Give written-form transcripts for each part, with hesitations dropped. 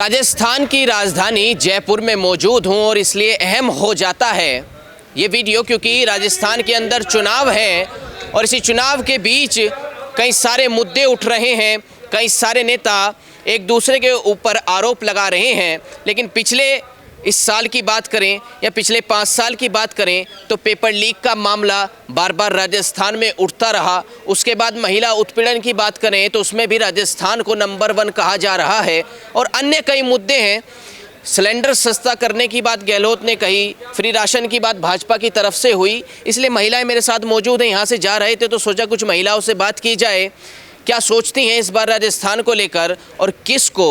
राजस्थान की राजधानी जयपुर में मौजूद हूं और इसलिए अहम हो जाता है ये वीडियो क्योंकि राजस्थान के अंदर चुनाव है और इसी चुनाव के बीच कई सारे मुद्दे उठ रहे हैं। कई सारे नेता एक दूसरे के ऊपर आरोप लगा रहे हैं, लेकिन पिछले इस साल की बात करें या पिछले 5 साल की बात करें तो पेपर लीक का मामला बार बार राजस्थान में उठता रहा। उसके बाद महिला उत्पीड़न की बात करें तो उसमें भी राजस्थान को नंबर 1 कहा जा रहा है और अन्य कई मुद्दे हैं। सिलेंडर सस्ता करने की बात गहलोत ने कही, फ्री राशन की बात भाजपा की तरफ से हुई, इसलिए महिलाएं मेरे साथ मौजूद हैं। यहाँ से जा रहे थे तो सोचा कुछ महिलाओं से बात की जाए, क्या सोचती हैं इस बार राजस्थान को लेकर और किस को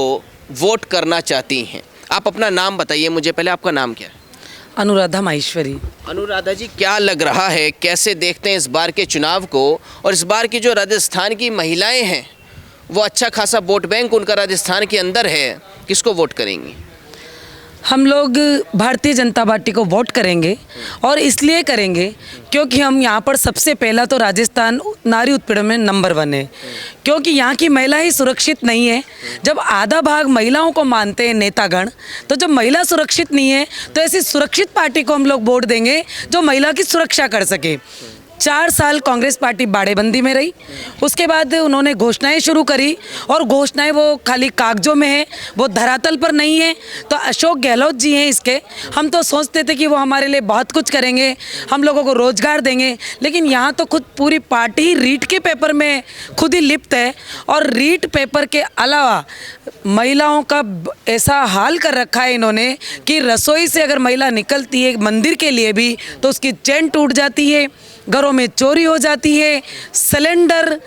वोट करना चाहती हैं। आप अपना नाम बताइए मुझे पहले, आपका नाम क्या है? अनुराधा माहेश्वरी। अनुराधा जी, क्या लग रहा है, कैसे देखते हैं इस बार के चुनाव को और इस बार की जो राजस्थान की महिलाएं हैं वो अच्छा खासा वोट बैंक उनका राजस्थान के अंदर है, किसको वोट करेंगी? हम लोग भारतीय जनता पार्टी को वोट करेंगे और इसलिए करेंगे क्योंकि हम यहाँ पर सबसे पहला तो राजस्थान नारी उत्पीड़न में नंबर 1 है, क्योंकि यहाँ की महिलाएं सुरक्षित नहीं है। जब आधा भाग महिलाओं को मानते हैं नेतागण, तो जब महिला सुरक्षित नहीं है तो ऐसी सुरक्षित पार्टी को हम लोग वोट देंगे जो महिला की सुरक्षा कर सके। 4 साल कांग्रेस पार्टी बाड़ेबंदी में रही, उसके बाद उन्होंने घोषणाएं शुरू करी और घोषणाएं वो खाली कागजों में है, वो धरातल पर नहीं है। तो अशोक गहलोत जी हैं इसके, हम तो सोचते थे कि वो हमारे लिए बहुत कुछ करेंगे, हम लोगों को रोजगार देंगे, लेकिन यहाँ तो खुद पूरी पार्टी ही रीट के पेपर में खुद ही लिप्त है और रीट पेपर के अलावा महिलाओं का ऐसा हाल कर रखा है इन्होंने कि रसोई से अगर महिला निकलती है मंदिर के लिए भी तो उसकी चेन टूट जाती है, घरों में चोरी हो जाती है, सिलेंडर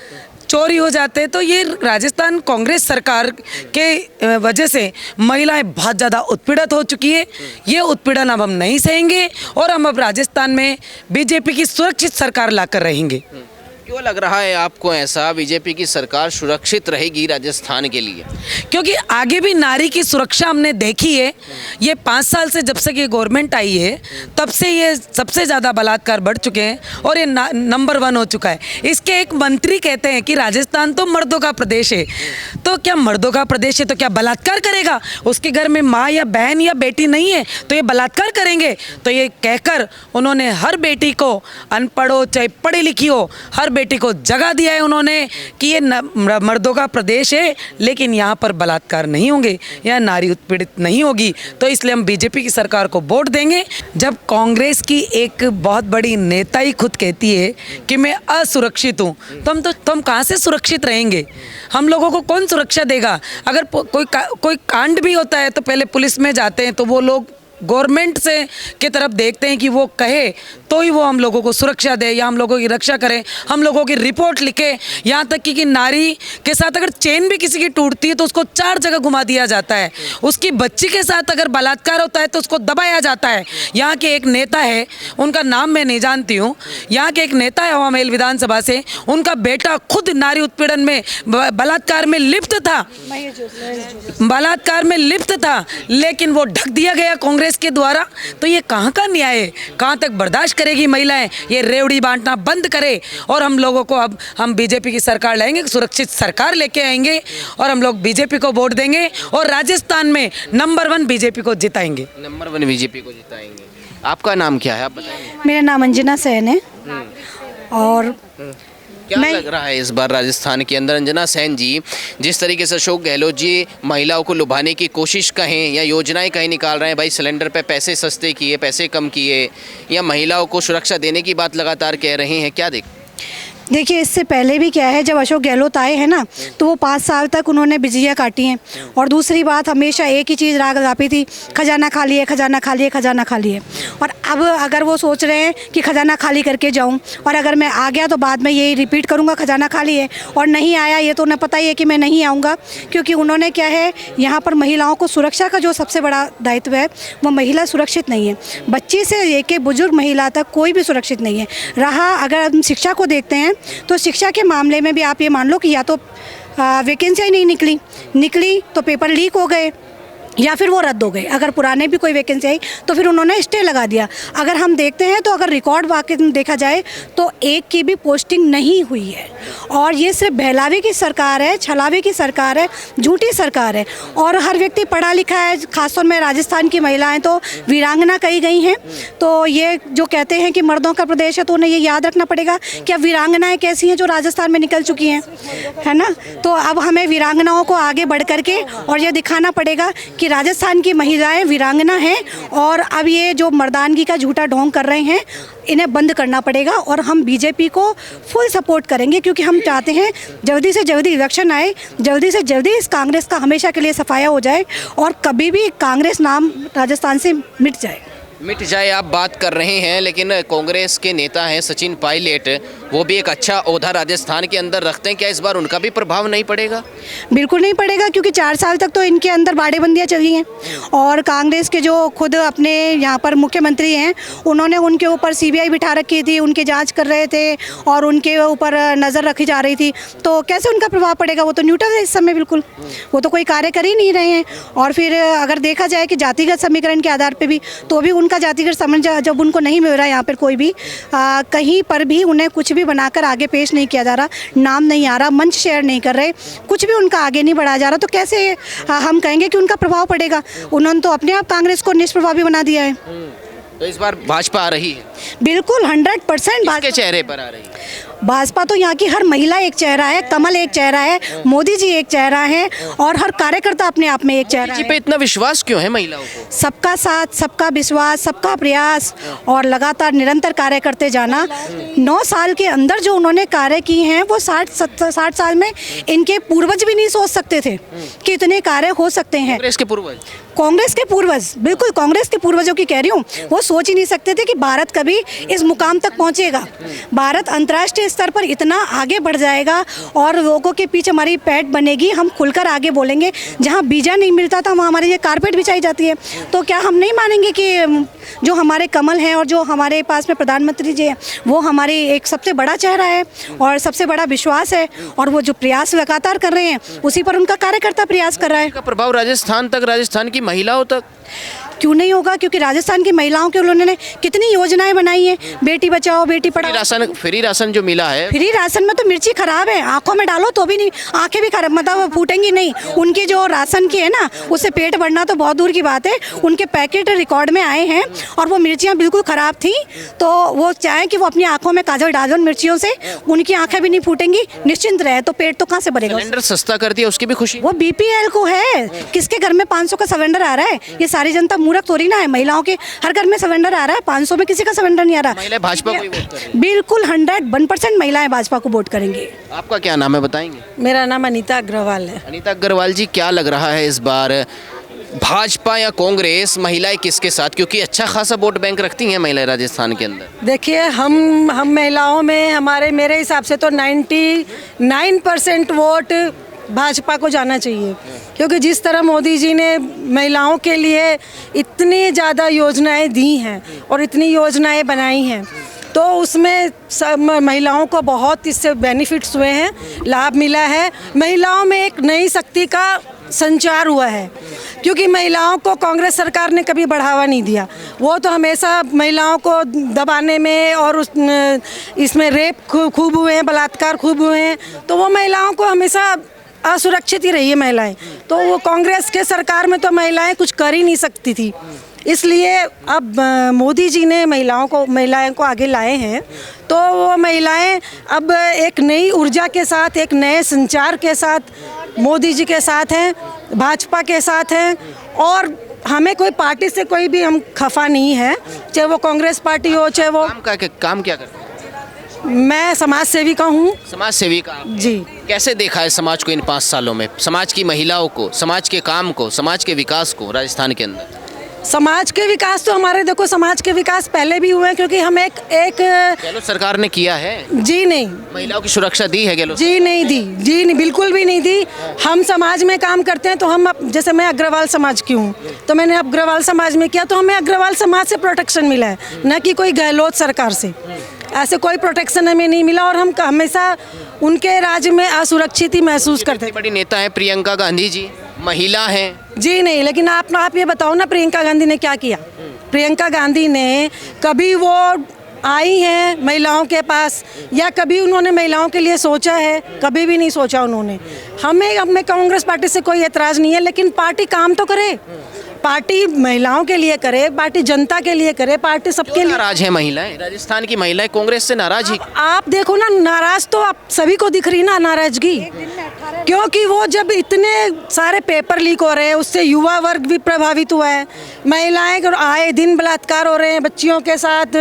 चोरी हो जाते हैं। तो ये राजस्थान कांग्रेस सरकार के वजह से महिलाएं बहुत ज़्यादा उत्पीड़ित हो चुकी है। ये उत्पीड़न अब हम नहीं सहेंगे और हम अब राजस्थान में बीजेपी की सुरक्षित सरकार लाकर रहेंगे। क्यों लग रहा है आपको ऐसा, बीजेपी की सरकार सुरक्षित रहेगी राजस्थान के लिए? क्योंकि आगे भी नारी की सुरक्षा हमने देखी है। ये 5 साल से जब से ये गवर्नमेंट आई है तब से ये सबसे ज़्यादा बलात्कार बढ़ चुके हैं और ये नंबर 1 हो चुका है। इसके एक मंत्री कहते हैं कि राजस्थान तो मर्दों का प्रदेश है, तो क्या मर्दों का प्रदेश है तो क्या बलात्कार करेगा? उसके घर में माँ या बहन या बेटी नहीं है तो ये बलात्कार करेंगे? तो ये कहकर उन्होंने हर बेटी को, अनपढ़ हो चाहे पढ़ी लिखी हो, हर बेटी को जगह दिया है उन्होंने कि ये मर्दों का प्रदेश है, लेकिन यहाँ पर बलात्कार नहीं होंगे, यहाँ नारी उत्पीड़ित नहीं होगी। तो इसलिए हम बीजेपी की सरकार को वोट देंगे। जब कांग्रेस की एक बहुत बड़ी नेता ही खुद कहती है कि मैं असुरक्षित हूँ, तो हम कहाँ से सुरक्षित रहेंगे? हम लोगों को कौन सुरक्षा देगा? अगर कोई कांड भी होता है तो पहले पुलिस में जाते हैं, तो वो लोग गवर्नमेंट से के तरफ देखते हैं कि वो कहे तो ही वो हम लोगों को सुरक्षा दे या हम लोगों की रक्षा करे, हम लोगों की रिपोर्ट लिखे। यहाँ तक कि नारी के साथ अगर चेन भी किसी की टूटती है तो उसको 4 जगह घुमा दिया जाता है। उसकी बच्ची के साथ अगर बलात्कार होता है तो उसको दबाया जाता है। यहाँ के एक नेता है, उनका नाम मैं नहीं जानती हूँ, यहाँ के एक नेता है हवा महल विधानसभा से, उनका बेटा खुद नारी उत्पीड़न में बलात्कार में लिप्त था, लेकिन वो ढक दिया गया कांग्रेस के द्वारा। तो ये कहाँ का न्याय है? कहाँ तक बर्दाश्त करेगी महिलाएं? ये रेवड़ी बांटना बंद करे और हम लोगों को अब हम बीजेपी की सरकार लाएंगे, सुरक्षित सरकार लेके आएंगे और हम लोग बीजेपी को वोट देंगे और राजस्थान में नंबर 1 बीजेपी को जिताएंगे। नंबर 1 बीजेपी को जिताएंगे। आपका नाम क्या है, आप बताइए? मेरा नाम अंजना सेन है। और क्या लग रहा है इस बार राजस्थान के अंदर, अंजना सेन जी, जिस तरीके से अशोक गहलोत जी महिलाओं को लुभाने की कोशिश कहें या योजनाएं कहीं निकाल रहे हैं, भाई सिलेंडर पे पैसे सस्ते किए, पैसे कम किए, या महिलाओं को सुरक्षा देने की बात लगातार कह रहे हैं, क्या देखिए, इससे पहले भी क्या है, जब अशोक गहलोत आए हैं ना तो वो 5 साल तक उन्होंने बिजलियाँ काटी हैं। और दूसरी बात, हमेशा एक ही चीज़ राग रापी थी, खजाना खाली है, खजाना खाली है, खजाना खाली है। और अब अगर वो सोच रहे हैं कि खजाना खाली करके जाऊं और अगर मैं आ गया तो बाद में यही रिपीट करूंगा खजाना खाली है, और नहीं आया ये तो उन्हें पता ही है कि मैं नहीं आऊँगा। क्योंकि उन्होंने क्या है, यहाँ पर महिलाओं को सुरक्षा का जो सबसे बड़ा दायित्व है वो महिला सुरक्षित नहीं है। बच्ची से लेके बुजुर्ग महिला तक कोई भी सुरक्षित नहीं है रहा। अगर हम शिक्षा को देखते हैं तो शिक्षा के मामले में भी आप ये मान लो कि या तो वैकेंसियाँ ही नहीं निकली तो पेपर लीक हो गए, या फिर वो रद्द हो गए। अगर पुराने भी कोई वैकेंसी आई तो फिर उन्होंने स्टे लगा दिया। अगर हम देखते हैं तो अगर रिकॉर्ड वाकई में देखा जाए तो एक की भी पोस्टिंग नहीं हुई है। और ये सिर्फ बहलावे की सरकार है, छलावे की सरकार है, झूठी सरकार है। और हर व्यक्ति पढ़ा लिखा है, खासतौर में राजस्थान की महिलाएं तो वीरांगना कही गई हैं। तो ये जो कहते हैं कि मर्दों का प्रदेश है, तो उन्हें ये याद रखना पड़ेगा कि अब वीरांगनाएं कैसी हैं जो राजस्थान में निकल चुकी हैं, है ना। तो अब हमें वीरांगनाओं को आगे बढ़ करके और ये दिखाना पड़ेगा कि राजस्थान की महिलाएं वीरांगना हैं। और अब ये जो मर्दानगी का झूठा ढोंग कर रहे हैं, इन्हें बंद करना पड़ेगा। और हम बीजेपी को फुल सपोर्ट करेंगे, क्योंकि हम चाहते हैं जल्दी से जल्दी इलेक्शन आए, जल्दी से जल्दी इस कांग्रेस का हमेशा के लिए सफाया हो जाए और कभी भी कांग्रेस नाम राजस्थान से मिट जाए। आप बात कर रहे हैं, लेकिन कांग्रेस के नेता हैं सचिन पायलट, वो भी एक अच्छा ओहदा राजस्थान के अंदर रखते हैं। क्या इस बार उनका भी प्रभाव नहीं पड़ेगा? बिल्कुल नहीं पड़ेगा, क्योंकि 4 साल तक तो इनके अंदर बाड़ेबंदियाँ चली हैं। और कांग्रेस के जो खुद अपने यहाँ पर मुख्यमंत्री हैं, उन्होंने उनके ऊपर CBI बिठा रखी थी, उनकी जांच कर रहे थे और उनके ऊपर नज़र रखी जा रही थी। तो कैसे उनका प्रभाव पड़ेगा? वो तो न्यूट्रल है इस समय, बिल्कुल वो तो कोई कार्य कर ही नहीं रहे हैं। और फिर अगर देखा जाए कि जातिगत समीकरण के आधार पर भी, तो भी उनका जातिगत समझ जब उनको नहीं मिल रहा है यहाँ पर कोई भी कहीं पर भी उन्हें कुछ भी बनाकर आगे पेश नहीं किया जा रहा, नाम नहीं आ रहा, मंच शेयर नहीं कर रहे, कुछ भी उनका आगे नहीं बढ़ाया जा रहा, तो कैसे हम कहेंगे कि उनका प्रभाव पड़ेगा? उन्होंने तो अपने आप कांग्रेस को निष्प्रभावी बना दिया है। तो इस बार भाजपा आ रही है? बिल्कुल 100% भाजपा चेहरे पर आ रही है। भाजपा तो यहाँ की हर महिला एक चेहरा है, कमल एक चेहरा है, मोदी जी एक चेहरा है और हर कार्यकर्ता अपने आप में एक चेहरा है। पे इतना विश्वास क्यों है महिलाओं को? सबका साथ, सबका विश्वास, सबका प्रयास और लगातार निरंतर कार्य करते जाना। 9 साल के अंदर जो उन्होंने कार्य किए हैं, वो 60 साल में इनके पूर्वज भी नहीं सोच सकते थे कि इतने कार्य हो सकते हैं। कांग्रेस के पूर्वज, बिल्कुल कांग्रेस के पूर्वजों की कह रही हूँ, वो सोच ही नहीं सकते थे कि भारत कभी इस मुकाम तक पहुँचेगा। भारत अंतर्राष्ट्रीय स्तर पर इतना आगे बढ़ जाएगा और लोगों के पीछे हमारी पैठ बनेगी, हम खुलकर आगे बोलेंगे। जहाँ वीजा नहीं मिलता था, वहाँ हमारे लिए कारपेट बिछाई जाती है। तो क्या हम नहीं मानेंगे कि जो हमारे कमल हैं और जो हमारे पास में प्रधानमंत्री जी हैं, वो हमारी एक सबसे बड़ा चेहरा है और सबसे बड़ा विश्वास है। और वो जो प्रयास लगातार कर रहे हैं, उसी पर उनका कार्यकर्ता प्रयास कर रहा है। का प्रभाव राजस्थान तक, राजस्थान की महिलाओं तक क्यों नहीं होगा? क्योंकि राजस्थान की महिलाओं के उन्होंने कितनी योजनाएं बनाई हैं, बेटी बचाओ बेटी पढ़ाओ। फ्री राशन जो मिला है, फ्री राशन में तो मिर्ची खराब है, आंखों में डालो तो भी नहीं, आंखें भी खराब, मतलब फूटेंगी नहीं। उनकी जो राशन की है ना, उससे पेट भरना तो बहुत दूर की बात है। उनके पैकेट रिकॉर्ड में आए हैं और वो मिर्चियाँ बिल्कुल ख़राब थी। तो वो चाहें कि वो अपनी आंखों में काजल डाल दो मिर्चियों से, उनकी आंखें भी नहीं फूटेंगी, निश्चिंत रहे। तो पेट तो कहाँ से भरेगा? सिलेंडर सस्ता कर दिया, उसकी भी खुशी। वो BPL को है, किसके घर में 500 का सिलेंडर आ रहा है? ये सारी जनता मूर्ख थोड़ी ना है। महिलाओं के हर घर में सिलेंडर आ रहा है, 500 में किसी का सिलेंडर नहीं आ रहा। महिलाएं भाजपा को ही वोट करेंगी? बिल्कुल 101% महिलाएं भाजपा को वोट करेंगी। आपका क्या नाम है, बताएंगे? मेरा नाम अनीता अग्रवाल है। अनीता अग्रवाल जी, क्या लग रहा है इस बार भाजपा या कांग्रेस, महिलाएं किसके साथ? क्योंकि अच्छा खासा वोट बैंक रखती हैं महिलाएं राजस्थान के अंदर। देखिए, हम महिलाओं में मेरे हिसाब से तो 99% वोट भाजपा को जाना चाहिए, क्योंकि जिस तरह मोदी जी ने महिलाओं के लिए इतनी ज़्यादा योजनाएं दी हैं और इतनी योजनाएं बनाई हैं, तो उसमें सब महिलाओं को बहुत इससे बेनिफिट्स हुए हैं, लाभ मिला है। महिलाओं में एक नई शक्ति का संचार हुआ है, क्योंकि महिलाओं को कांग्रेस सरकार ने कभी बढ़ावा नहीं दिया। वो तो हमेशा महिलाओं को दबाने में और इसमें रेप खूब हुए हैं, बलात्कार खूब हुए हैं, तो वो महिलाओं को हमेशा असुरक्षित ही रही है महिलाएं। तो वो कांग्रेस के सरकार में तो महिलाएं कुछ कर ही नहीं सकती थी। इसलिए अब मोदी जी ने महिलाओं को आगे लाए हैं, तो वो महिलाएं अब एक नई ऊर्जा के साथ, एक नए संचार के साथ मोदी जी के साथ हैं, भाजपा के साथ हैं। और हमें कोई पार्टी से कोई भी हम खफा नहीं है, चाहे वो कांग्रेस पार्टी हो, चाहे वो काम क्या करते हैं? मैं समाज सेविका हूँ। समाज सेविका जी। कैसे देखा है समाज को इन 5 सालों में, समाज की महिलाओं को, समाज के काम को, समाज के विकास को राजस्थान के अंदर? समाज के विकास तो हमारे, देखो समाज के विकास पहले भी हुए हैं, क्योंकि हम एक गहलोत सरकार ने किया है। जी नहीं, महिलाओं की सुरक्षा दी है गहलोत? जी नहीं दी, जी नहीं, बिल्कुल भी नहीं दी। हम समाज में काम करते हैं, तो हम जैसे मैं अग्रवाल समाज की हूँ, तो मैंने अग्रवाल समाज में किया, तो हमें अग्रवाल समाज से प्रोटेक्शन मिला है, न कि कोई गहलोत सरकार से। ऐसे कोई प्रोटेक्शन हमें नहीं मिला और हम हमेशा उनके राज्य में असुरक्षित ही महसूस करते हैं। बड़ी नेता है प्रियंका गांधी जी, महिला हैं, जी नहीं, लेकिन आप ये बताओ ना, प्रियंका गांधी ने क्या किया? प्रियंका गांधी ने कभी वो आई हैं महिलाओं के पास, या कभी उन्होंने महिलाओं के लिए सोचा है? कभी भी नहीं सोचा उन्होंने। हमें कांग्रेस पार्टी से कोई एतराज़ नहीं है, लेकिन पार्टी काम तो करे, पार्टी महिलाओं के लिए करे, पार्टी जनता के लिए करे, पार्टी सबके लिए। नाराज है महिलाएं, राजस्थान की महिलाएं कांग्रेस से नाराज ही। आप देखो ना, नाराज तो आप सभी को दिख रही ना नाराजगी, क्योंकि वो जब इतने सारे पेपर लीक हो रहे हैं, उससे युवा वर्ग भी प्रभावित हुआ है। महिलाएं आए दिन बलात्कार हो रहे हैं बच्चियों के साथ,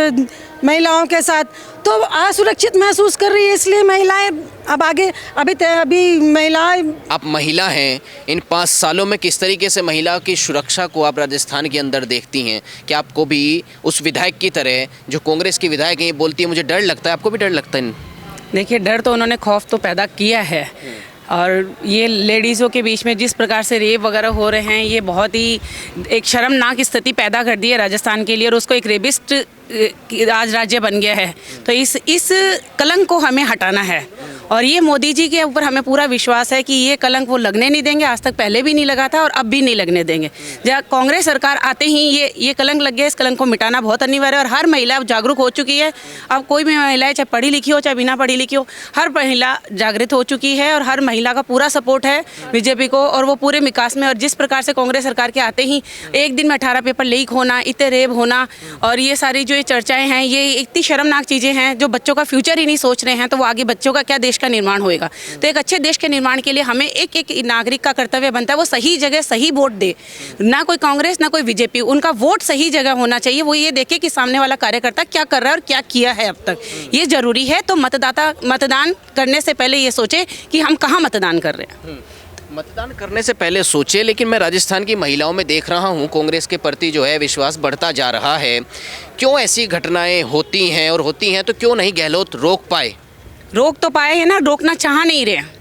महिलाओं के साथ, तो असुरक्षित महसूस कर रही है, इसलिए महिलाएं अब आगे अभी महिलाएं। आप महिला हैं, इन 5 सालों में किस तरीके से महिला की सुरक्षा को आप राजस्थान के अंदर देखती हैं? कि आपको भी उस विधायक की तरह, जो कांग्रेस की विधायक हैं, बोलती है मुझे डर लगता है, आपको भी डर लगता है? देखिए, डर तो उन्होंने खौफ तो पैदा किया है, और ये लेडीज़ों के बीच में जिस प्रकार से रेप वगैरह हो रहे हैं, ये बहुत ही एक शर्मनाक स्थिति पैदा कर दी है राजस्थान के लिए, और उसको एक रेपिस्ट आज राज्य बन गया है। तो इस कलंक को हमें हटाना है, और ये मोदी जी के ऊपर हमें पूरा विश्वास है कि ये कलंक वो लगने नहीं देंगे। आज तक पहले भी नहीं लगा था और अब भी नहीं लगने देंगे। जब कांग्रेस सरकार आते ही ये कलंक लग गया, इस कलंक को मिटाना बहुत अनिवार्य है, और हर महिला अब जागरूक हो चुकी है। अब कोई भी महिला, चाहे पढ़ी लिखी हो चाहे बिना पढ़ी लिखी हो, हर महिला जागृत हो चुकी है, और हर महिला का पूरा सपोर्ट है बीजेपी को, और वो पूरे विकास में। और जिस प्रकार से कांग्रेस सरकार के आते ही एक दिन में 18 पेपर लीक होना, इतने रेप होना, और ये सारी जो चर्चाएं हैं, ये इतनी शर्मनाक चीज़ें हैं, जो बच्चों का फ्यूचर ही नहीं सोच रहे हैं, तो वो आगे बच्चों का क्या देश का निर्माण होएगा? तो एक अच्छे देश के निर्माण के लिए हमें एक नागरिक का कर्तव्य बनता है, वो सही जगह सही वोट दे। ना कोई कांग्रेस ना कोई बीजेपी, उनका वोट सही जगह होना चाहिए। वो ये देखे कि सामने वाला कार्यकर्ता क्या कर रहा है और क्या किया है अब तक, ये जरूरी है। तो मतदान करने से पहले ये सोचे कि हम कहाँ मतदान कर रहे हैं। मतदान करने से पहले सोचे, लेकिन मैं राजस्थान की महिलाओं में देख रहा हूँ कांग्रेस के प्रति जो है विश्वास बढ़ता जा रहा है। क्यों ऐसी घटनाएं होती हैं, और होती हैं तो क्यों नहीं गहलोत रोक पाए? रोक तो पाए हैं ना, रोकना चाह नहीं रहे।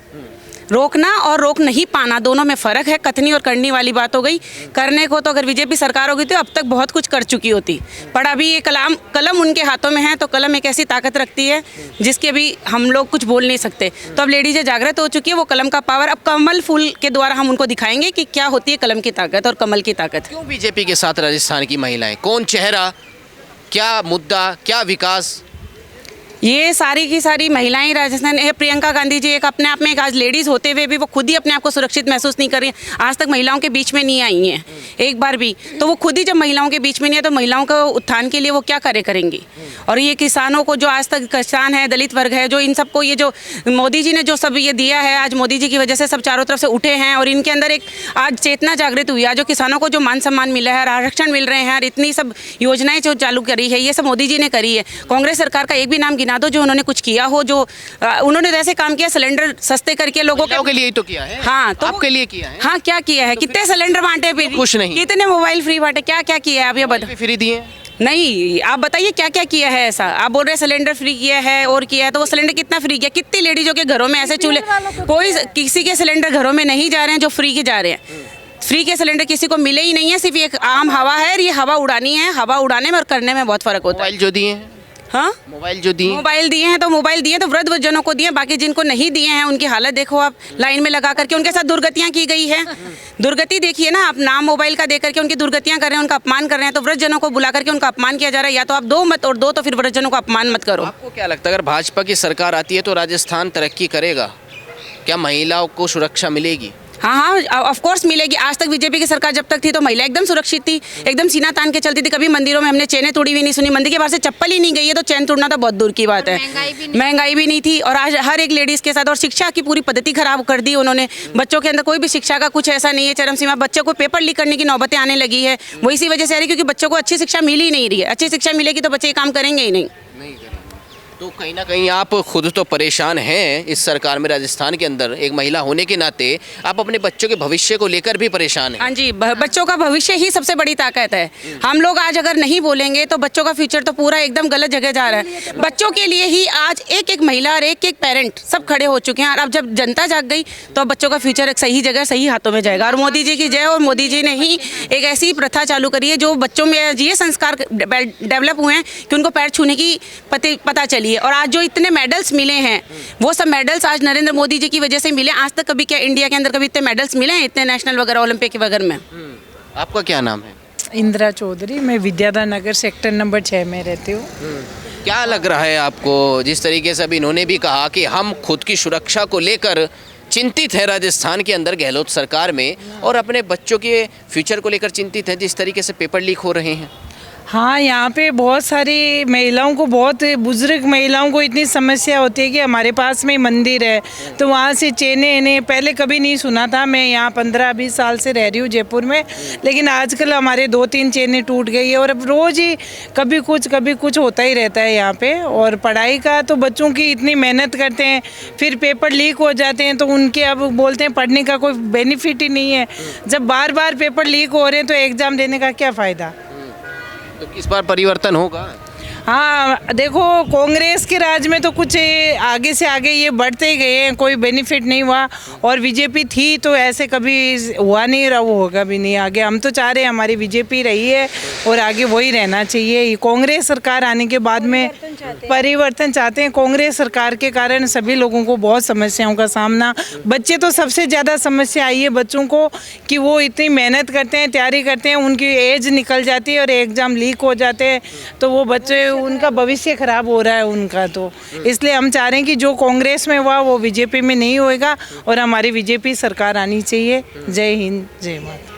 रोकना और रोक नहीं पाना, दोनों में फ़र्क है। कथनी और करनी वाली बात हो गई। करने को तो अगर बीजेपी सरकार होगी तो अब तक बहुत कुछ कर चुकी होती, पर अभी ये कलम उनके हाथों में है, तो कलम एक ऐसी ताकत रखती है जिसकी अभी हम लोग कुछ बोल नहीं सकते। तो अब लेडीज़ें जागृत हो चुकी है, वो कलम का पावर अब कमल फूल के द्वारा हम उनको दिखाएंगे कि क्या होती है कलम की ताकत और कमल की ताकत। क्यों बीजेपी के साथ राजस्थान की महिलाएं? कौन चेहरा, क्या मुद्दा, क्या विकास? ये सारी की सारी महिलाएं राजस्थान है। प्रियंका गांधी जी एक अपने आप में एक आज लेडीज़ होते हुए भी वो खुद ही अपने आप को सुरक्षित महसूस नहीं कर रही हैं। आज तक महिलाओं के बीच में नहीं आई हैं एक बार भी, तो वो खुद ही जब महिलाओं के बीच में नहीं है तो महिलाओं के उत्थान के लिए वो क्या कार्य करेंगी? और ये किसानों को, जो आज तक किसान है, दलित वर्ग है, जो इन सबको ये जो मोदी जी ने जो सब ये दिया है, आज मोदी जी की वजह से सब चारों तरफ से उठे हैं, और इनके अंदर एक आज चेतना जागृत हुई है। जो किसानों को जो मान सम्मान मिला है, आरक्षण मिल रहे हैं, और इतनी सब योजनाएं जो चालू करी है, ये सब मोदी जी ने करी है। कांग्रेस सरकार का एक भी नाम गिना दो जो उन्होंने कुछ किया हो। जो उन्होंने ऐसे काम किया, सिलेंडर सस्ते करके लोगों के लिए ही तो किया है। हाँ, तो आपके लिए किया है। हाँ, क्या किया है? कितने सिलेंडर बांटे, कुछ नहीं। कितने मोबाइल फ्री बांटे, क्या क्या किया है? आप ये बताओ। फ्री दिए नहीं, आप बताइए क्या क्या किया है ऐसा? आप बोल रहे हैं सिलेंडर फ्री किया है और किया है, तो वो सिलेंडर कितना फ्री किया? कितनी लेडीजों के घरों में ऐसे चूल्हे, कोई किसी के सिलेंडर घरों में नहीं जा रहे हैं जो फ्री के जा रहे हैं। फ्री के सिलेंडर किसी को मिले ही नहीं है, सिर्फ एक आम हवा है, और ये हवा उड़ानी है। हवा उड़ाने में और करने में बहुत फर्क होता है। मोबाइल जो दिए हैं, हाँ, मोबाइल जो दिए, मोबाइल दिए हैं तो मोबाइल दिए तो वृद्ध जनों को दिए, बाकी जिनको नहीं दिए हैं उनकी हालत देखो आप, लाइन में लगा करके उनके साथ दुर्गतियां की गई है। दुर्गति देखिए ना आप, नाम मोबाइल का दे करके उनकी दुर्गतियां कर रहे हैं, उनका अपमान कर रहे हैं। तो वृद्ध जनों को बुला करके उनका अपमान किया जा रहा है। या तो आप दो मत, और दो तो फिर वृद्ध जनों को अपमान मत करो। आपको क्या लगता है अगर भाजपा की सरकार आती है तो राजस्थान तरक्की करेगा? क्या महिलाओं को सुरक्षा मिलेगी? हाँ हाँ, ऑफ कोर्स मिलेगी। आज तक बीजेपी की सरकार जब तक थी तो महिला एकदम सुरक्षित थी, एकदम सीना तान के चलती थी। कभी मंदिरों में हमने चैनें तोड़ी हुई नहीं सुनी। मंदिर के बाहर से चप्पल ही नहीं गई है तो चैन तोड़ना तो बहुत दूर की बात है। महंगाई भी नहीं थी, और आज हर एक लेडीज़ के साथ। और शिक्षा की पूरी पद्धति खराब कर दी उन्होंने। बच्चों के अंदर कोई भी शिक्षा का कुछ ऐसा नहीं है, चरम सीमा। बच्चों को पेपर लीक करने की नौबतें आने लगी है। वो इसी वजह से आ रही है क्योंकि बच्चों को अच्छी शिक्षा मिल ही नहीं रही है। अच्छी शिक्षा मिलेगी तो बच्चे ये काम करेंगे ही नहीं। तो कहीं ना कहीं आप खुद तो परेशान हैं इस सरकार में। राजस्थान के अंदर एक महिला होने के नाते आप अपने बच्चों के भविष्य को लेकर भी परेशान हैं। हाँ जी, बच्चों का भविष्य ही सबसे बड़ी ताकत है। हम लोग आज अगर नहीं बोलेंगे तो बच्चों का फ्यूचर तो पूरा एकदम गलत जगह जा रहा है। बच्चों के लिए ही आज एक एक महिला और एक एक पेरेंट सब खड़े हो चुके हैं। और अब जब जनता जाग गई तो बच्चों का फ्यूचर एक सही जगह सही हाथों में जाएगा। और मोदी जी की जय। और मोदी जी ने ही एक ऐसी प्रथा चालू करी है जो बच्चों में ये संस्कार डेवलप हुए हैं कि उनको पैर छूने की पता चली वाली है। और आज जो इतने मेडल्स मिले हैं वो सब मेडल्स आज नरेंद्र मोदी जी की वजह से मिले। आज तक कभी क्या इंडिया के अंदर कभी इतने मेडल्स मिले हैं इतने नेशनल वगैरह ओलंपिक वगैरह में? आपका क्या नाम है? इंदिरा चौधरी, मैं विद्याधर नगर सेक्टर नंबर 6 में रहती हूँ। क्या लग रहा है आपको, जिस तरीके से अभी इन्होंने भी कहा कि हम खुद की सुरक्षा को लेकर चिंतित है राजस्थान के अंदर गहलोत सरकार में, और अपने बच्चों के फ्यूचर को लेकर चिंतित है जिस तरीके से पेपर लीक हो रहे हैं? हाँ, यहाँ पे बहुत सारी महिलाओं को, बहुत बुजुर्ग महिलाओं को इतनी समस्या होती है कि हमारे पास में मंदिर है तो वहाँ से चेने इन्हें पहले कभी नहीं सुना था। मैं यहाँ 15-20 साल से रह रही हूँ जयपुर में, लेकिन आजकल हमारे 2-3 चेनें टूट गई है और अब रोज़ ही कभी कुछ होता ही रहता है यहाँ पे। और पढ़ाई का तो बच्चों की इतनी मेहनत करते हैं, फिर पेपर लीक हो जाते हैं तो उनके अब बोलते हैं पढ़ने का कोई बेनिफिट ही नहीं है। जब बार बार पेपर लीक हो रहे हैं तो एग्ज़ाम देने का क्या फ़ायदा? तो इस बार परिवर्तन होगा? हाँ, देखो कांग्रेस के राज में तो कुछ आगे से आगे ये बढ़ते ही गए हैं, कोई बेनिफिट नहीं हुआ। और बीजेपी थी तो ऐसे कभी हुआ नहीं, रहा वो होगा भी नहीं आगे। हम तो चाह रहे हैं हमारी बीजेपी रही है और आगे वही रहना चाहिए। ये कांग्रेस सरकार आने के बाद में परिवर्तन चाहते हैं। कांग्रेस सरकार के कारण सभी लोगों को बहुत समस्याओं का सामना, बच्चे तो सबसे ज़्यादा समस्या आई है बच्चों को कि वो इतनी मेहनत करते हैं, तैयारी करते हैं, उनकी एज निकल जाती है और एग्ज़ाम लीक हो जाते हैं तो वो बच्चे, उनका भविष्य खराब हो रहा है उनका। तो इसलिए हम चाह रहे हैं कि जो कांग्रेस में हुआ वो बीजेपी में नहीं होएगा और हमारी बीजेपी सरकार आनी चाहिए। जय हिंद, जय माता।